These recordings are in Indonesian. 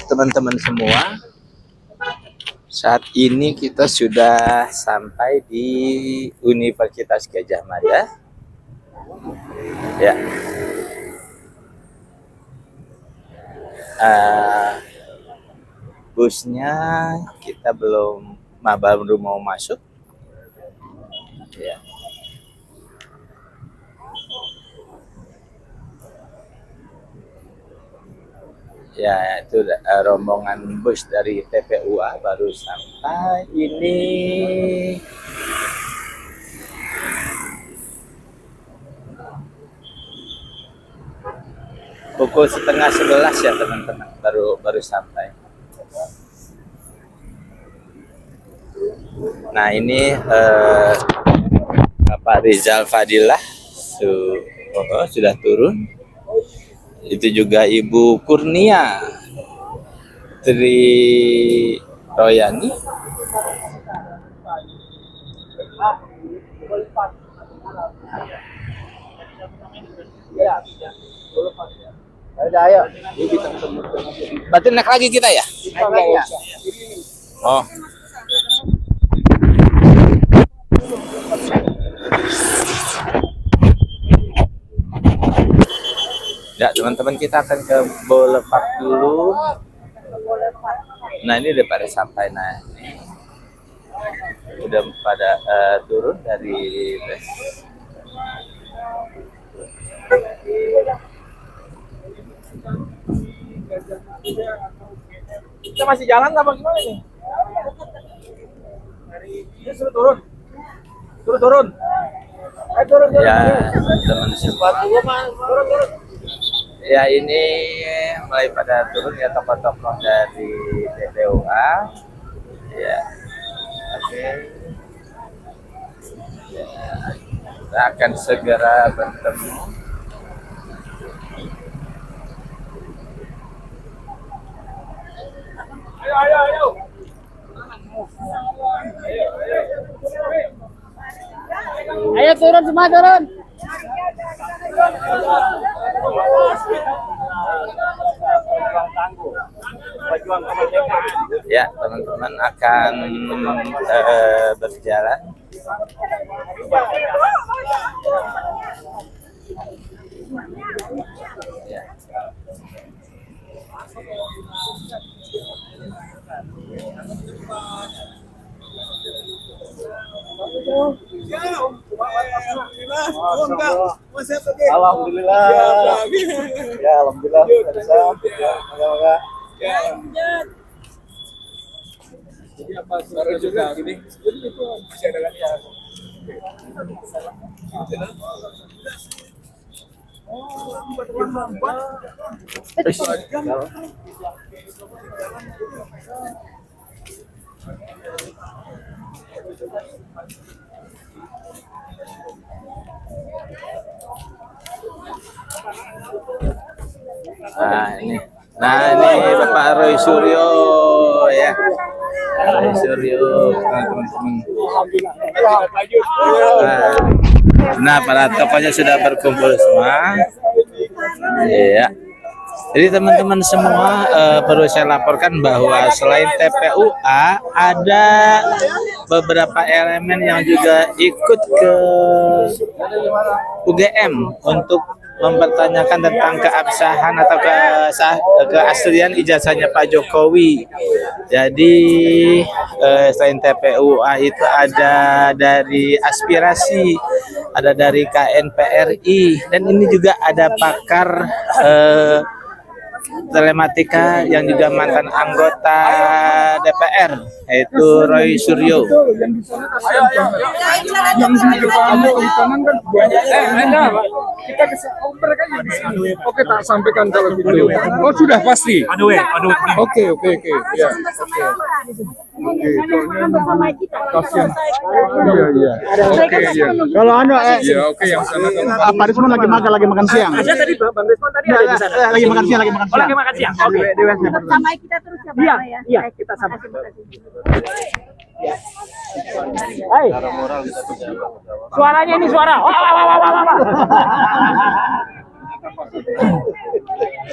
teman-teman semua, saat ini kita sudah sampai di Universitas Gadjah Mada. Ya, busnya kita baru mau masuk. Ya. Ya, itu rombongan bus dari TPUA baru sampai ini. Pukul 10:30 ya teman-teman, baru sampai. Nah ini Bapak Rizal Fadilah sudah turun. Itu juga Ibu Kurnia Tri Royani. Ayo. Berarti naik lagi kita ya? Oh. Ya teman-teman, kita akan ke Boulevard dulu. Nah ini udah pada sampai. Nah ini udah pada turun dari bus. Kita masih jalan apa gimana nih? Ini suruh turun. Turun. Turun. Ya teman-teman semua. Turun. Ya ini mulai pada turun ya tokoh-tokoh dari TPUA. Ya, oke. Ya, kita akan segera bertemu. Ayo. Ayo turun semua turun. Ya teman-teman akan berjalan. Ya. Alhamdulillah. Ya alhamdulillah. Semoga. Jadi apa suara juga gini? Jadi itu masih ada lagi ya. Nah ini Bapak Roy Suryo ya. Roy Suryo, teman-teman. Nah para tokohnya sudah berkumpul semua. Iya. Jadi teman-teman semua perlu saya laporkan bahwa selain TPUA ada beberapa elemen yang juga ikut ke UGM untuk mempertanyakan tentang keabsahan atau keaslian ijazahnya Pak Jokowi. Jadi selain TPUA itu ada dari aspirasi, ada dari KNPRI, dan ini juga ada pakar telematika yang juga mantan anggota DPR, yaitu Roy Suryo. Kita mereka di sini. Oke, tak sampaikan kalau gitu. Oh, sudah pasti. Aduh. Oke. Ya. Oke. Kasihan. Iya. Oke, iya. Kalau iya, oke yang sana. Pak Rismon lagi makan siang. Ada tadi Bang Rismon tadi ada di sana. Lagi makan siang. Lagi makan siang. Oke. Sampai kita terus ya, ya. Iya, kita sama. Hai. Suaranya ini suara. Wah.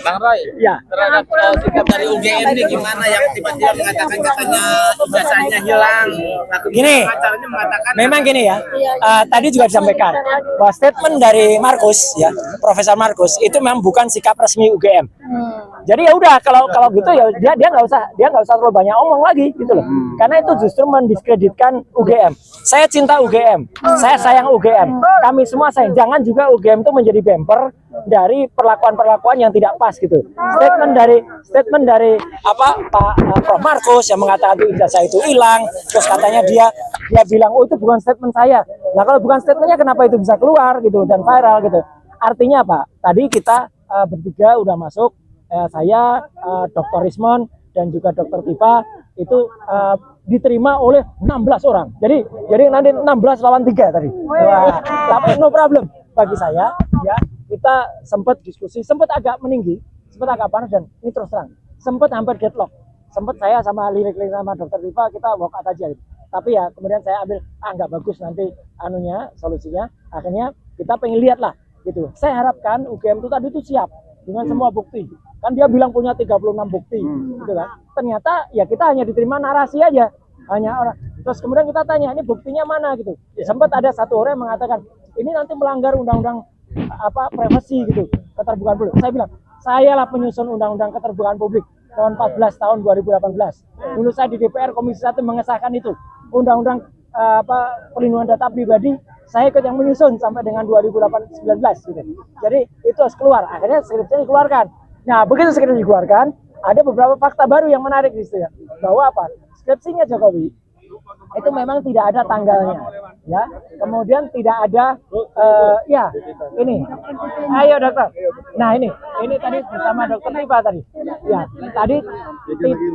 Bang Roy, Ya. terhadap sikap dari UGM ini gimana yang tiba-tiba mengatakan katanya ijazahnya hilang? Nah, Gini, acaranya mengatakan memang gini ya. Tadi juga disampaikan bahwa statement dari Markus ya, Profesor Markus itu memang bukan sikap resmi UGM. Jadi ya udah kalau gitu ya dia nggak usah terlalu banyak omong lagi gitu loh. Karena itu justru mendiskreditkan UGM. Saya cinta UGM, saya sayang UGM. Kami semua sayang. Jangan juga UGM itu menjadi bumper dari perlakuan yang tidak pas gitu. Statement dari Pak Prof Markus yang mengatakan itu ijazah itu hilang, terus katanya dia bilang oh itu bukan statement saya. Nah kalau bukan statementnya kenapa itu bisa keluar gitu dan viral gitu? Artinya apa? Tadi kita bertiga udah masuk, saya, Dr. Rismon dan juga Dr. Tifa itu diterima oleh 16 orang. Jadi nanti 16 lawan 3 tadi. Wah, tapi no problem bagi saya ya. Kita sempat diskusi, sempat agak meninggi, sempat agak panas dan ini terus terang, sempat hampir deadlock. Sempat saya sama Lirik sama Dr. Tifa kita walk out aja gitu. Tapi ya kemudian saya ambil nggak bagus nanti solusinya. Akhirnya kita pengen lihat lah gitu. Saya harapkan UGM itu tadi itu siap dengan semua bukti. Kan dia bilang punya 36 bukti gitu kan. Ternyata ya kita hanya diterima narasi aja. Hanya orang. Terus kemudian kita tanya ini buktinya mana gitu. Sempat ada satu orang yang mengatakan ini nanti melanggar undang-undang privasi gitu, keterbukaan publik. Saya bilang, saya lah penyusun undang-undang keterbukaan publik tahun 14 tahun 2018. Dulu saya di DPR Komisi 1 mengesahkan itu. Undang-undang perlindungan data pribadi, saya ikut yang menyusun sampai dengan 2019 gitu. Jadi itu harus keluar. Akhirnya skripsinya dikeluarkan. Nah, begitu skripsi dikeluarkan, ada beberapa fakta baru yang menarik di situ ya. Bahwa skripsinya Jokowi itu memang tidak ada tanggalnya ya, kemudian tidak ada ini ayo dokter, nah ini tadi bersama dokter Tifa tadi ya, tadi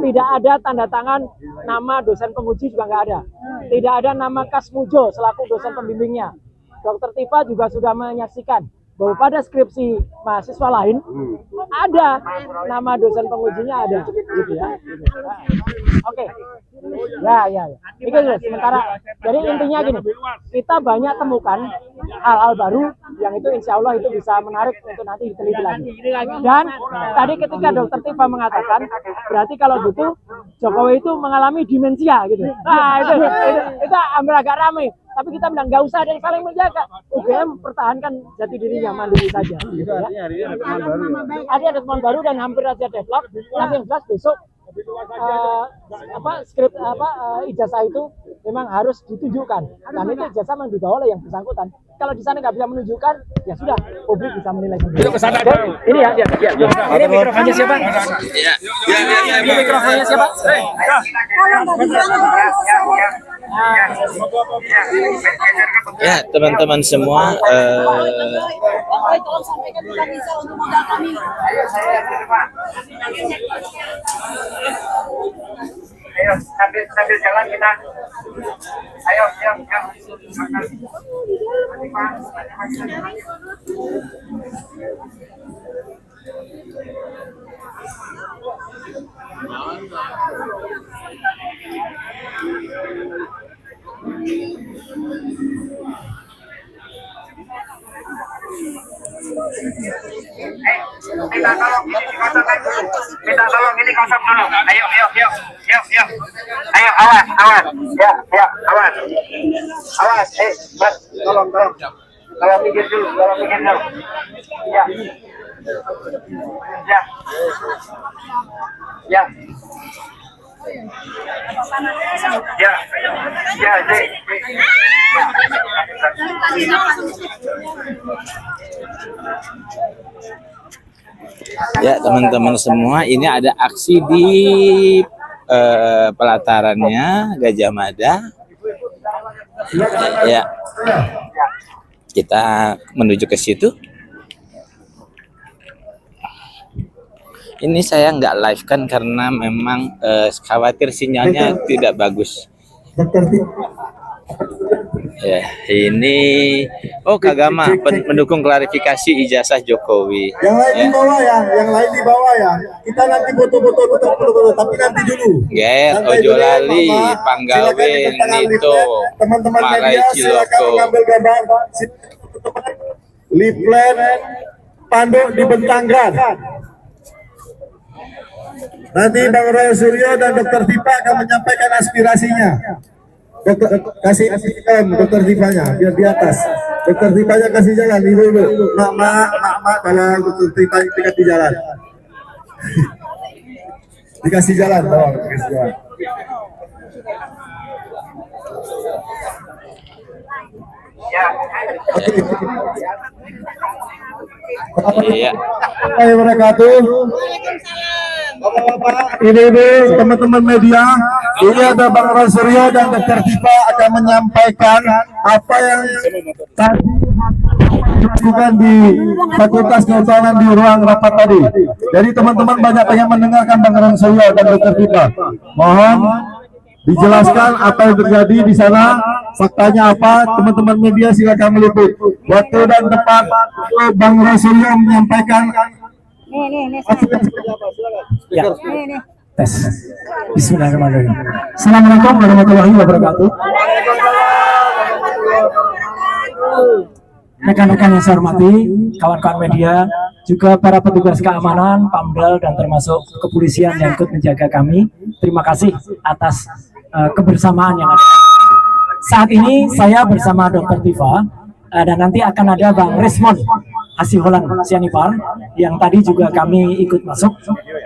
tidak ada tanda tangan nama dosen penguji juga nggak ada, tidak ada nama Kasmujo selaku dosen pembimbingnya. Dokter Tifa juga sudah menyaksikan bahwa pada skripsi mahasiswa lain ada nama dosen pengujinya ada gitu ya. Oke. Ya. Itu sementara. Jadi intinya gini, kita banyak temukan hal-hal baru yang itu insya Allah itu bisa menarik untuk nanti diteliti lagi. Dan tadi ketika Dokter Tifa mengatakan, berarti kalau gitu Jokowi itu mengalami demensia gitu. Nah itu hampir agak ramai. Tapi kita bilang nggak usah ada yang saling menjaga. UGM pertahankan jati dirinya mandiri saja. Gitu ya. Ada teman baru dan hampir saja deadlock. Tapi yang jelas besok ijazah itu memang harus ditunjukkan. Dan itu ijazah memang dibawa oleh yang bersangkutan. Kalau di sana nggak bisa menunjukkan, ya sudah publik bisa menilai sendiri. Ini ya. Ini mikrofonnya siapa? Ini mikrofonnya siapa? Ya teman-teman semua, tolong sampaikan bukan bisa untuk modal kami. Ayo sambil jalan kita. Ayo. Minta tolong ini kosong dulu. Ayo. Ayo, awas. Ya, awas. Mas, tolong. Kalau minggir dulu. Ya. Ya teman-teman semua, ini ada aksi di pelatarannya Gajah Mada. Ya, kita menuju ke situ. Ini saya nggak live kan karena memang khawatir sinyalnya tidak bagus. Ya, ini Kagama mendukung klarifikasi ijazah Jokowi. Yang lain di bawah ya, Kita nanti foto-foto, tapi nanti dulu. Ger, Ojolali, Panggawe, Nito, teman-teman Marai media silakan Ciloko. mengambil gambar. Liplen spanduk dibentangkan. Nanti Bang Roy Suryo dan Dr. Tipa akan menyampaikan aspirasinya. Kasih Dr. Tipanya biar di atas. Dr. Tipanya kasih jalan dulu. Mak kalau Dr. Tipa dikasih jalan. Dikasih jalan, dikasih jalan. Ya. Iya. Assalamualaikum wabarakatuh. Bapak-bapak, ini teman-teman media, ini ada Bang Roy Suryo dan Dr. Tipa akan menyampaikan apa yang tadi dilakukan di Fakultas Kehutanan di ruang rapat tadi. Jadi teman-teman banyak yang mendengarkan Bang Roy Suryo dan Dr. Tipa. Mohon dijelaskan apa yang terjadi di sana, faktanya apa, teman-teman media silakan meliput. Waktu dan tempat Bang Roy Suryo menyampaikan. Ya. Tes. Bismillahirrahmanirrahim. Assalamualaikum warahmatullahi wabarakatuh. Rekan-rekan yang saya hormati, kawan-kawan media, juga para petugas keamanan, PAMDAL, dan termasuk kepolisian yang ikut menjaga kami. Terima kasih atas kebersamaan yang ada. Saat ini saya bersama Dr. Tifa, dan nanti akan ada Bang Resmond Asiholan Sianipar yang tadi juga kami ikut masuk.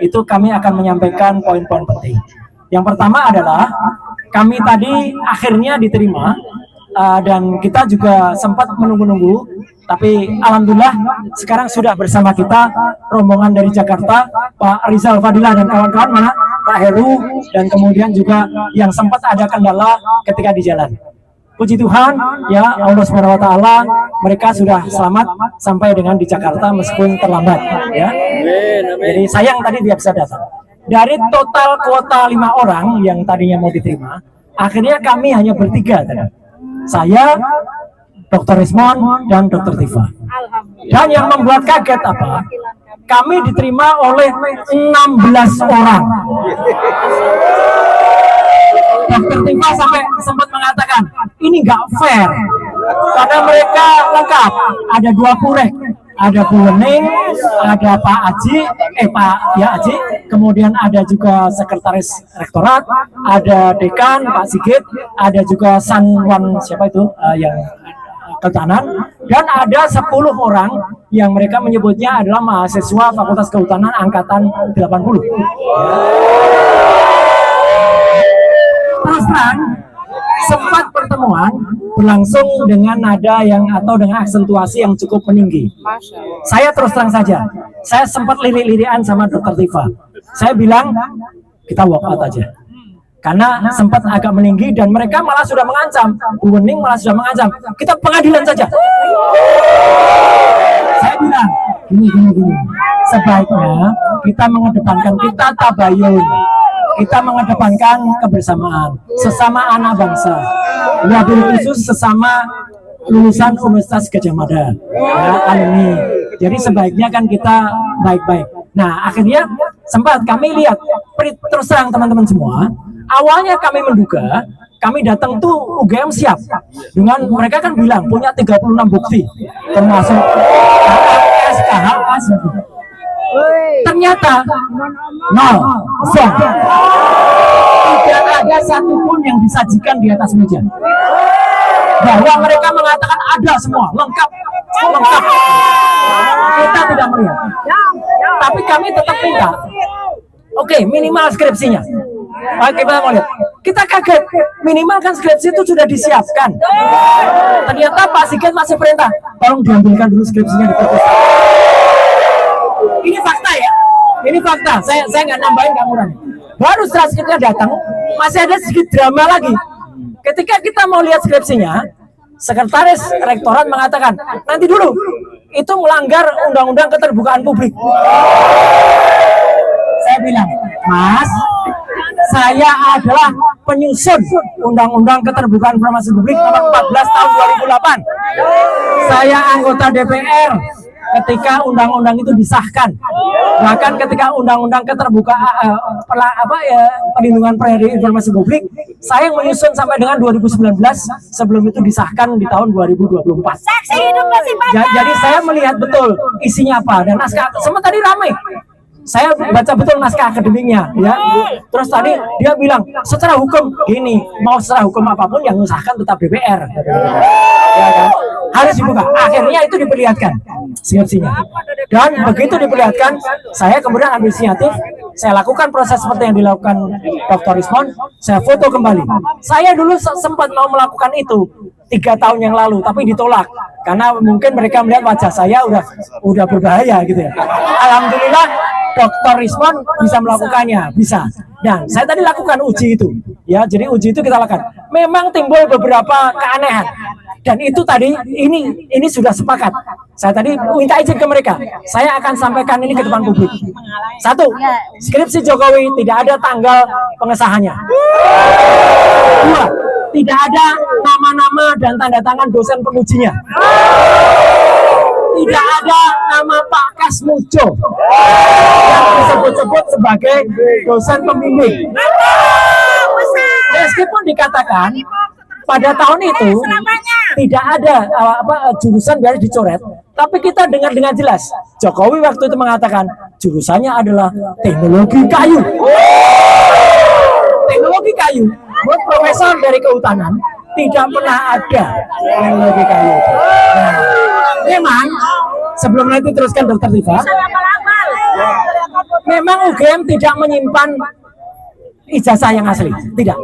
Itu kami akan menyampaikan poin-poin penting. Yang pertama adalah kami tadi akhirnya diterima, dan kita juga sempat menunggu-nunggu, tapi alhamdulillah sekarang sudah bersama kita rombongan dari Jakarta, Pak Rizal Fadilah dan kawan-kawan, mana Pak Heru, dan kemudian juga yang sempat ada kendala ketika di jalan. Puji Tuhan, ya Allah SWT, mereka sudah selamat sampai dengan di Jakarta meskipun terlambat, ya. Jadi sayang tadi dia bisa datang. Dari total kuota 5 orang yang tadinya mau diterima, akhirnya kami hanya bertiga tadi. Saya, Dr. Resmond, dan Dr. Tifa. Dan yang membuat kaget apa? Kami diterima oleh 16 orang. Dr. Tifa sampai sempat mengatakan, ini nggak fair. Karena mereka lengkap. Ada 2 purek. Ada Bu Wening, ada Pak Aji, Aji, kemudian ada juga Sekretaris Rektorat, ada Dekan, Pak Sigit, ada juga Sanwan, siapa itu, yang Kehutanan, dan ada 10 orang yang mereka menyebutnya adalah mahasiswa Fakultas Kehutanan Angkatan 80. Terus terang, sempat pertemuan berlangsung dengan nada yang atau dengan aksentuasi yang cukup meninggi. Saya terus terang saja, saya sempat lirik-lirikan sama Dr. Tifa. Saya bilang kita walk out aja, karena sempat agak meninggi dan mereka malah sudah mengancam. Bu Wening malah sudah mengancam, kita pengadilan saja. Saya bilang gini, sebaiknya kita mengedepankan, kita tabayun, kita mengedepankan kebersamaan sesama anak bangsa, wabil khusus sesama lulusan Universitas Gadjah Mada, ya, alumni. Jadi sebaiknya kan kita baik-baik. Nah akhirnya sempat kami lihat, terus terang teman-teman semua, awalnya kami menduga, kami datang tuh UGM siap dengan, mereka kan bilang punya 36 bukti termasuk SKHS. Ternyata nol, tidak ada satupun yang disajikan di atas meja. Bahwa mereka mengatakan ada semua, lengkap. Kita tidak melihat. Tapi kami tetap minta, oke, minimal skripsinya. Kita kaget, minimal kan skripsi itu sudah disiapkan. Ternyata Pak Sigit masih perintah, tolong diambilkan dulu skripsinya di perpustakaan. Ini fakta ya, ini fakta. Saya nggak nambahin, nggak ngurangi. Baru setelah skripsinya datang, masih ada sedikit drama lagi. Ketika kita mau lihat skripsinya, Sekretaris Rektorat mengatakan, nanti dulu, itu melanggar Undang-Undang Keterbukaan Publik. Saya bilang, Mas, saya adalah penyusun Undang-Undang Keterbukaan Informasi Publik nomor 14 tahun 2008. Saya anggota DPR. ketika undang-undang itu disahkan, bahkan ketika undang-undang keterbukaan perlindungan informasi publik, saya yang menyusun sampai dengan 2019 sebelum itu disahkan di tahun 2024. Jadi saya melihat betul isinya apa dan naskah. Semua tadi ramai. Saya baca betul naskah akademiknya, ya. Terus tadi dia bilang secara hukum gini, mau secara hukum apapun yang mengesahkan tetap DPR, ya kan? Harus dibuka. Akhirnya itu diperlihatkan skripsinya. Dan begitu diperlihatkan, saya kemudian ambil inisiatif, saya lakukan proses seperti yang dilakukan Dr. Rismon, saya foto kembali. Saya dulu sempat mau melakukan itu 3 tahun yang lalu, tapi ditolak karena mungkin mereka melihat wajah saya udah berbahaya gitu ya. Alhamdulillah Dr. Rismon bisa melakukannya, bisa. Dan saya tadi lakukan uji itu, ya. Jadi uji itu kita lakukan. Memang timbul beberapa keanehan. Dan itu tadi ini sudah sepakat. Saya tadi minta izin ke mereka. Saya akan sampaikan ini ke depan publik. 1, skripsi Jokowi tidak ada tanggal pengesahannya. 2, tidak ada nama-nama dan tanda tangan dosen pengujinya. Tidak ada nama Pak Kasmujo yang disebut-sebut sebagai dosen pembimbing. Meskipun dikatakan pada tahun itu tidak ada jurusan biar dicoret, tapi kita dengar dengan jelas Jokowi waktu itu mengatakan jurusannya adalah teknologi kayu. Teknologi kayu. Buat profesor dari kehutanan tidak pernah ada teknologi kayu. Nah, memang sebelum nanti teruskan Dr. Tifa, memang UGM tidak menyimpan ijazah yang asli, tidak,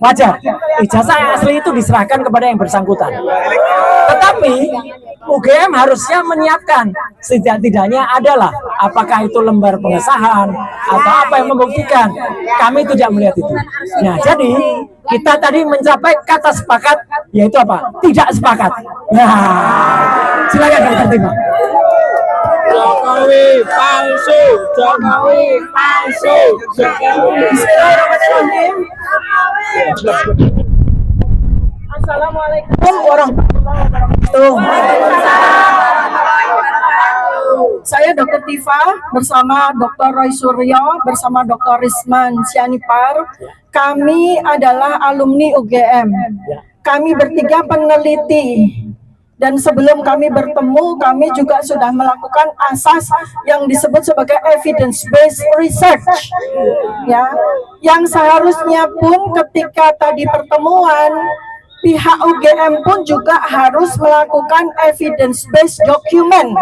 wajar. Ijazah yang asli itu diserahkan kepada yang bersangkutan. Tetapi UGM harusnya menyiapkan setidak-tidaknya adalah apakah itu lembar pengesahan atau apa yang membuktikan. Kami tidak melihat itu. Nah, jadi kita tadi mencapai kata sepakat, yaitu apa? Tidak sepakat. Nah, silakan Dr. Tifa. Jokowi palsu, Jokowi palsu, Jokowi. Assalamualaikum warahmatullahi wabarakatuh. Saya Dr. Tifa bersama Dr. Roy Suryo bersama Dr. Risman Sianipar. Kami adalah alumni UGM. Kami bertiga peneliti. Dan sebelum kami bertemu, kami juga sudah melakukan asas yang disebut sebagai evidence-based research. Ya, yang seharusnya pun ketika tadi pertemuan, pihak UGM pun juga harus melakukan evidence-based document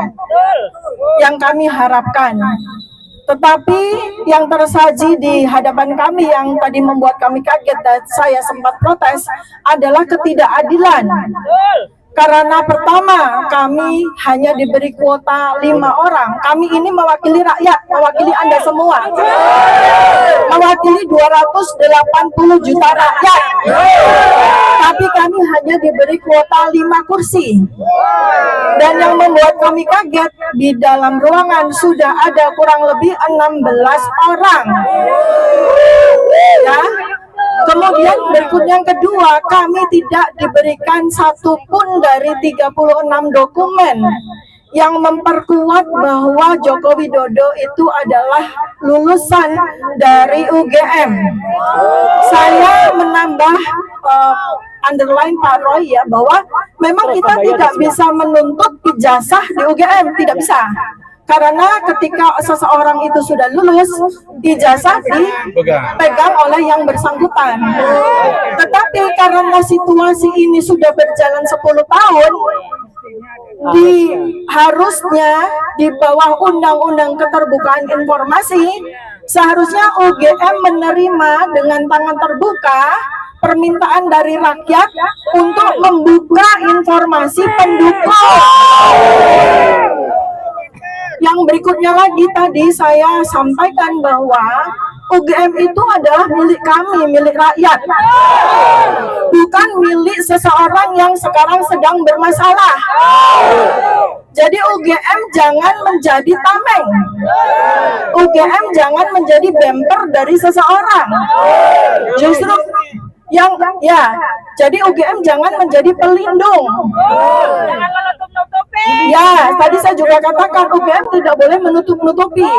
yang kami harapkan. Tetapi yang tersaji di hadapan kami yang tadi membuat kami kaget dan saya sempat protes adalah ketidakadilan. Karena pertama, kami hanya diberi kuota 5 orang. Kami ini mewakili rakyat, mewakili Anda semua. Mewakili 280 juta rakyat. Tapi kami hanya diberi kuota 5 kursi. Dan yang membuat kami kaget, di dalam ruangan sudah ada kurang lebih 16 orang. Ya. Kemudian berikut yang kedua, kami tidak diberikan satupun dari 36 dokumen yang memperkuat bahwa Joko Widodo itu adalah lulusan dari UGM. Saya menambah underline Pak Roy ya, bahwa memang kita tidak bisa menuntut ijazah di UGM, tidak bisa. Karena ketika seseorang itu sudah lulus, ijazah dipegang oleh yang bersangkutan. Tetapi karena situasi ini sudah berjalan 10 tahun, harusnya di bawah Undang-Undang Keterbukaan Informasi, seharusnya UGM menerima dengan tangan terbuka permintaan dari rakyat untuk membuka informasi pendukung. Yang berikutnya lagi tadi saya sampaikan bahwa UGM itu adalah milik kami, milik rakyat. Bukan milik seseorang yang sekarang sedang bermasalah. Jadi UGM jangan menjadi tameng. UGM jangan menjadi bemper dari seseorang. Justru jadi UGM jangan menjadi pelindung. Ya, tadi saya juga katakan UGM tidak boleh menutup-nutupi.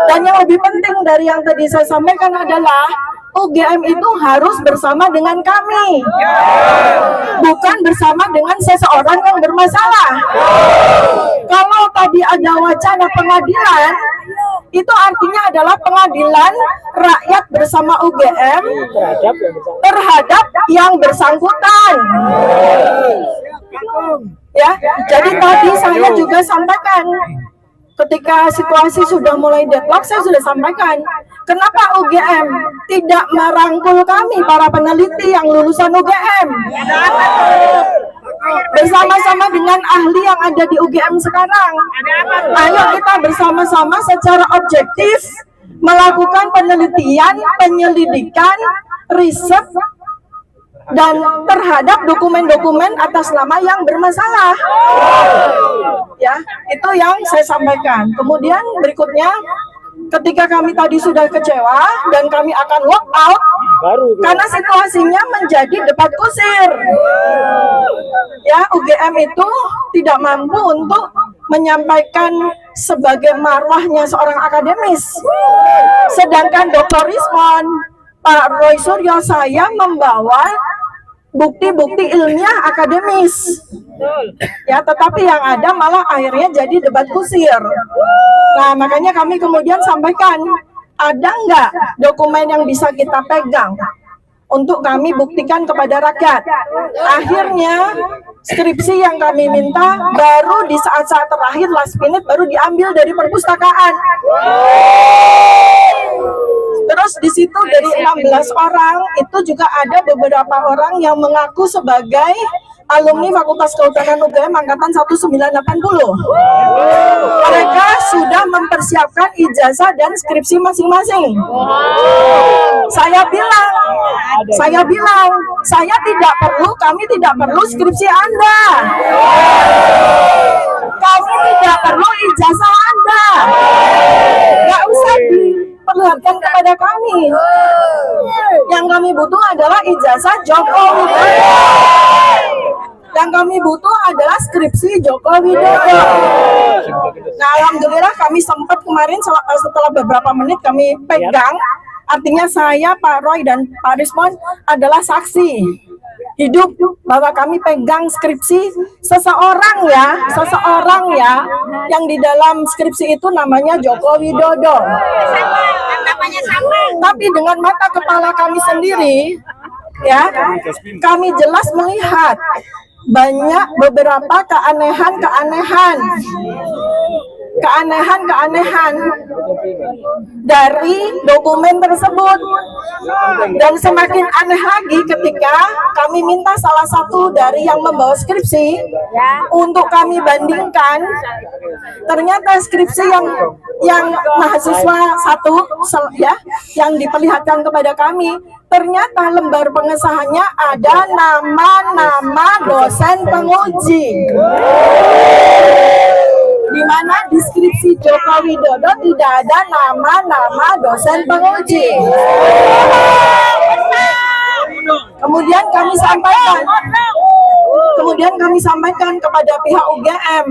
Dan yang lebih penting dari yang tadi saya sampaikan adalah UGM itu harus bersama dengan kami, bukan bersama dengan seseorang yang bermasalah. Kalau tadi ada wacana pengadilan, itu artinya adalah pengadilan rakyat bersama UGM terhadap yang bersangkutan. Ya, jadi tadi saya juga sampaikan ketika situasi sudah mulai deadlock, saya sudah sampaikan kenapa UGM tidak merangkul kami para peneliti yang lulusan UGM bersama-sama dengan ahli yang ada di UGM sekarang. Ayo kita bersama-sama secara objektif melakukan penelitian, penyelidikan, riset dan terhadap dokumen-dokumen atas nama yang bermasalah. Ya, itu yang saya sampaikan. Kemudian berikutnya, ketika kami tadi sudah kecewa dan kami akan walk out karena situasinya menjadi debat kusir. Ya, UGM itu tidak mampu untuk menyampaikan sebagai marwahnya seorang akademis. Sedangkan Dr. Rismon, Pak Roy Suryo, saya membawa bukti-bukti ilmiah akademis. Ya, tetapi yang ada malah akhirnya jadi debat kusir. Nah, makanya kami kemudian sampaikan, ada nggak dokumen yang bisa kita pegang untuk kami buktikan kepada rakyat. Akhirnya skripsi yang kami minta baru di saat-saat terakhir last minute baru diambil dari perpustakaan. Terus di situ dari 16 orang itu juga ada beberapa orang yang mengaku sebagai alumni Fakultas Kehutanan UGM angkatan 1980. Mereka sudah mempersiapkan ijazah dan skripsi masing-masing. Saya bilang, kami tidak perlu skripsi Anda. Kami tidak perlu ijazah Anda. Nggak usah diperlihatkan kepada kami. Yang kami butuh adalah ijazah Joko Widodo. Yang kami butuh adalah skripsi Joko Widodo. Nah, alhamdulillah kami sempat kemarin setelah beberapa menit kami pegang. Artinya saya, Pak Roy, dan Pak Rismon adalah saksi hidup bahwa kami pegang skripsi seseorang ya, yang di dalam skripsi itu namanya Joko Widodo. Tapi dengan mata kepala kami sendiri, ya, kami jelas melihat banyak beberapa keanehan dari dokumen tersebut. Dan semakin aneh lagi ketika kami minta salah satu dari yang membawa skripsi untuk kami bandingkan. Ternyata skripsi yang mahasiswa satu ya, yang diperlihatkan kepada kami, ternyata lembar pengesahannya ada nama-nama dosen penguji. Di mana di skripsi Joko Widodo tidak ada nama-nama dosen penguji. Kemudian kami sampaikan kepada pihak UGM,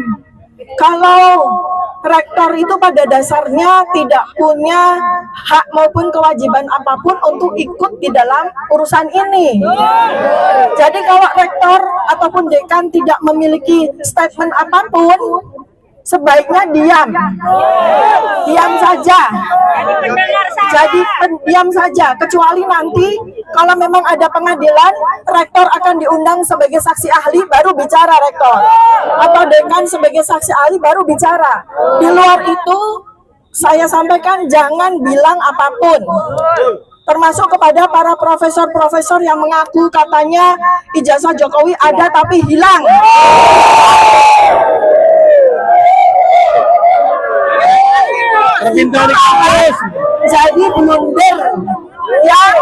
kalau rektor itu pada dasarnya tidak punya hak maupun kewajiban apapun untuk ikut di dalam urusan ini. Jadi kalau rektor ataupun dekan tidak memiliki statement apapun, sebaiknya diam saja. Jadi diam saja, kecuali nanti kalau memang ada pengadilan, rektor akan diundang sebagai saksi ahli baru bicara rektor, atau dekan sebagai saksi ahli baru bicara. Di luar itu saya sampaikan jangan bilang apapun. Termasuk kepada para profesor-profesor yang mengaku katanya ijazah Jokowi ada tapi hilang. Jadi blunder yang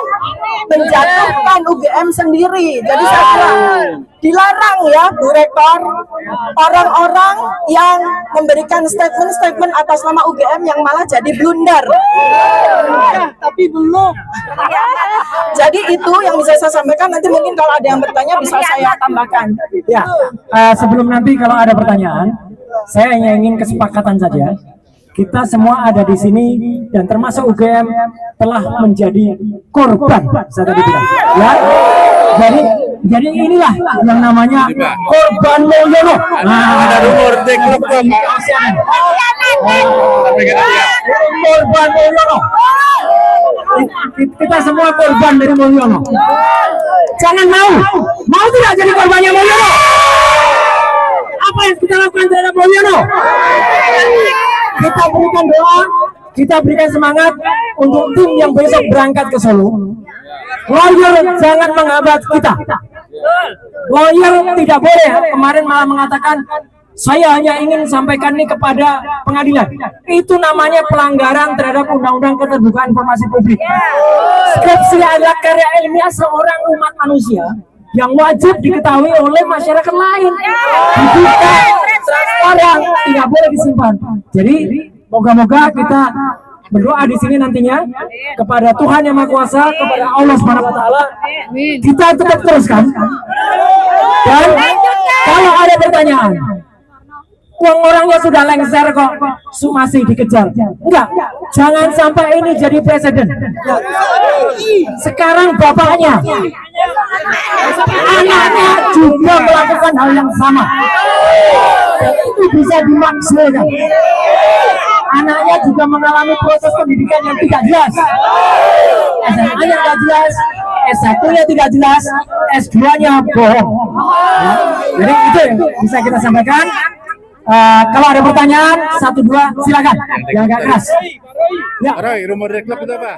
menjatuhkan UGM sendiri. Jadi saya kira dilarang ya Bu Rektor, orang-orang yang memberikan statement-statement atas nama UGM yang malah jadi blunder. Tapi belum. Jadi itu yang bisa saya sampaikan, nanti mungkin kalau ada yang bertanya bisa saya tambahkan. Ya, sebelum nanti kalau ada pertanyaan, saya hanya ingin kesepakatan saja. Kita semua ada di sini dan termasuk UGM telah menjadi korban, saya tadi bilang. Ya, jadi inilah yang namanya korban Mulyono. Ada rumor Teknokom. Korban Mulyono. Kita semua korban dari Mulyono. Jangan mau tidak jadi korbannya Mulyono. Apa yang kita lakukan terhadap Mulyono? Kita berikan doa, kita berikan semangat untuk tim yang besok berangkat ke Solo. Lawyer jangan menghambat kita. Lawyer tidak boleh kemarin malah mengatakan saya hanya ingin sampaikan ini kepada pengadilan. Itu namanya pelanggaran terhadap Undang-Undang Keterbukaan Informasi Publik. Skripsi adalah karya ilmiah seorang umat manusia yang wajib diketahui oleh masyarakat lain. Dibuka, transparan, tidak boleh disimpan. Jadi moga-moga kita berdoa di sini nantinya kepada Tuhan Yang Maha Kuasa, kepada Allah Subhanahu Wa Taala, kita tetap teruskan. Dan kalau ada pertanyaan, uang orangnya sudah lengser kok, masih dikejar. Enggak, jangan sampai ini jadi presiden. Sekarang bapaknya, anaknya juga melakukan hal yang sama. Itu bisa dimaksudkan. Anaknya juga mengalami proses pendidikan yang tidak jelas. SMA-nya tidak jelas, S1-nya tidak jelas, S2-nya bohong. Ya. Jadi itu yang bisa kita sampaikan. Kalau ada pertanyaan, 1, 2, silakan. Yang agak keras. Ya. Roy, rumor klub itu apa?